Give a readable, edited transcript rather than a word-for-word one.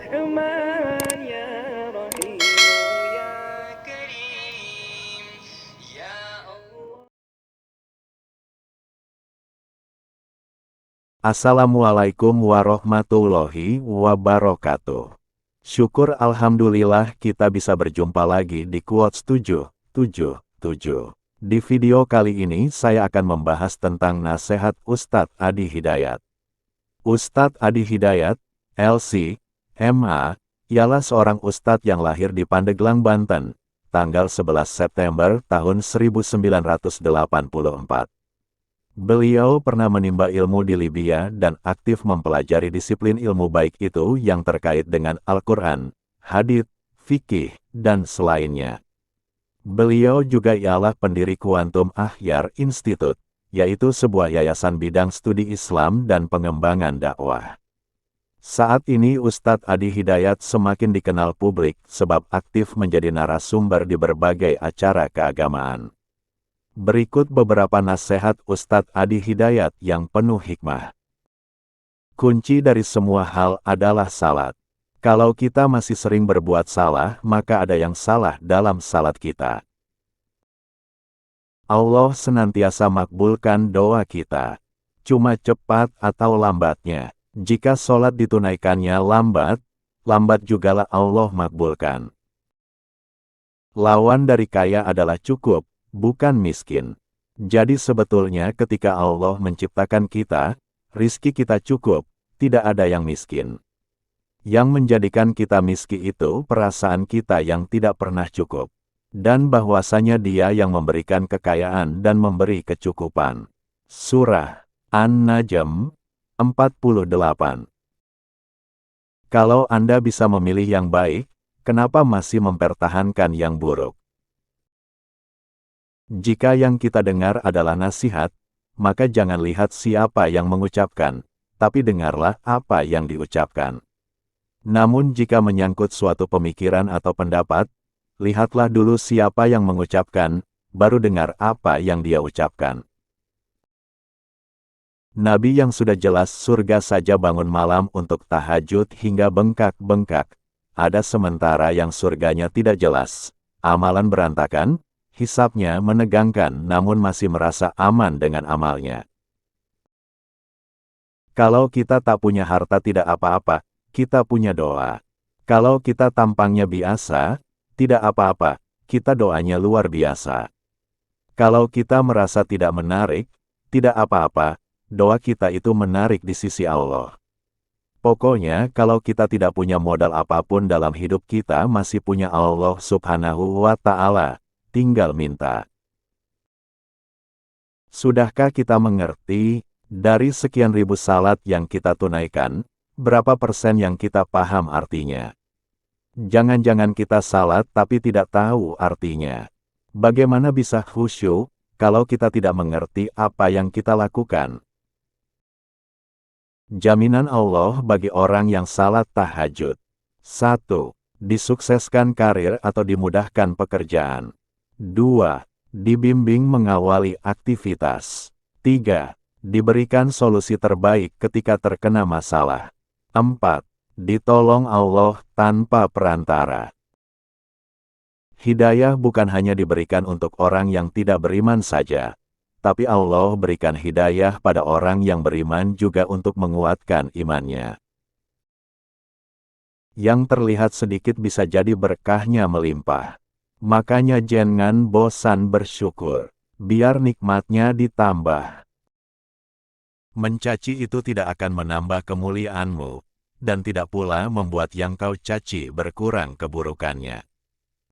رحمن يا رحيم يا كريم يا الله. Assalamualaikum warahmatullahi wabarakatuh. Syukur alhamdulillah kita bisa berjumpa lagi di Quotes 777. Di video kali ini saya akan membahas tentang nasihat Ustadz Adi Hidayat. Ustadz Adi Hidayat, LC, MA, ialah seorang ustadz yang lahir di Pandeglang, Banten, tanggal 11 September tahun 1984. Beliau pernah menimba ilmu di Libya dan aktif mempelajari disiplin ilmu baik itu yang terkait dengan Al-Quran, hadits, fikih, dan selainnya. Beliau juga ialah pendiri Quantum Akhyar Institute, yaitu sebuah yayasan bidang studi Islam dan pengembangan dakwah. Saat ini Ustadz Adi Hidayat semakin dikenal publik sebab aktif menjadi narasumber di berbagai acara keagamaan. Berikut beberapa nasihat Ustadz Adi Hidayat yang penuh hikmah. Kunci dari semua hal adalah salat. Kalau kita masih sering berbuat salah, maka ada yang salah dalam salat kita. Allah senantiasa makbulkan doa kita. Cuma cepat atau lambatnya. Jika sholat ditunaikannya lambat jugalah Allah makbulkan. Lawan dari kaya adalah cukup, bukan miskin. Jadi sebetulnya ketika Allah menciptakan kita, rizki kita cukup, tidak ada yang miskin. Yang menjadikan kita miskin itu perasaan kita yang tidak pernah cukup. Dan bahwasanya Dia yang memberikan kekayaan dan memberi kecukupan. Surah An-Najm 48. Kalau Anda bisa memilih yang baik, kenapa masih mempertahankan yang buruk? Jika yang kita dengar adalah nasihat, maka jangan lihat siapa yang mengucapkan, tapi dengarlah apa yang diucapkan. Namun jika menyangkut suatu pemikiran atau pendapat, lihatlah dulu siapa yang mengucapkan, baru dengar apa yang dia ucapkan. Nabi yang sudah jelas surga saja bangun malam untuk tahajud hingga bengkak-bengkak. Ada sementara yang surganya tidak jelas, amalan berantakan, hisabnya menegangkan namun masih merasa aman dengan amalnya. Kalau kita tak punya harta tidak apa-apa, kita punya doa. Kalau kita tampangnya biasa, tidak apa-apa, kita doanya luar biasa. Kalau kita merasa tidak menarik, tidak apa-apa, doa kita itu menarik di sisi Allah. Pokoknya kalau kita tidak punya modal apapun dalam hidup kita masih punya Allah Subhanahu wa Ta'ala, tinggal minta. Sudahkah kita mengerti, dari sekian ribu salat yang kita tunaikan, berapa persen yang kita paham artinya? Jangan-jangan kita salat tapi tidak tahu artinya. Bagaimana bisa khusyuk, kalau kita tidak mengerti apa yang kita lakukan? Jaminan Allah bagi orang yang salat tahajud. 1. Disukseskan karir atau dimudahkan pekerjaan. 2. Dibimbing mengawali aktivitas. 3. Diberikan solusi terbaik ketika terkena masalah. 4. Ditolong Allah tanpa perantara. Hidayah bukan hanya diberikan untuk orang yang tidak beriman saja, tapi Allah berikan hidayah pada orang yang beriman juga untuk menguatkan imannya. Yang terlihat sedikit bisa jadi berkahnya melimpah. Makanya jangan bosan bersyukur, biar nikmatnya ditambah. Mencaci itu tidak akan menambah kemuliaanmu, dan tidak pula membuat yang kau caci berkurang keburukannya.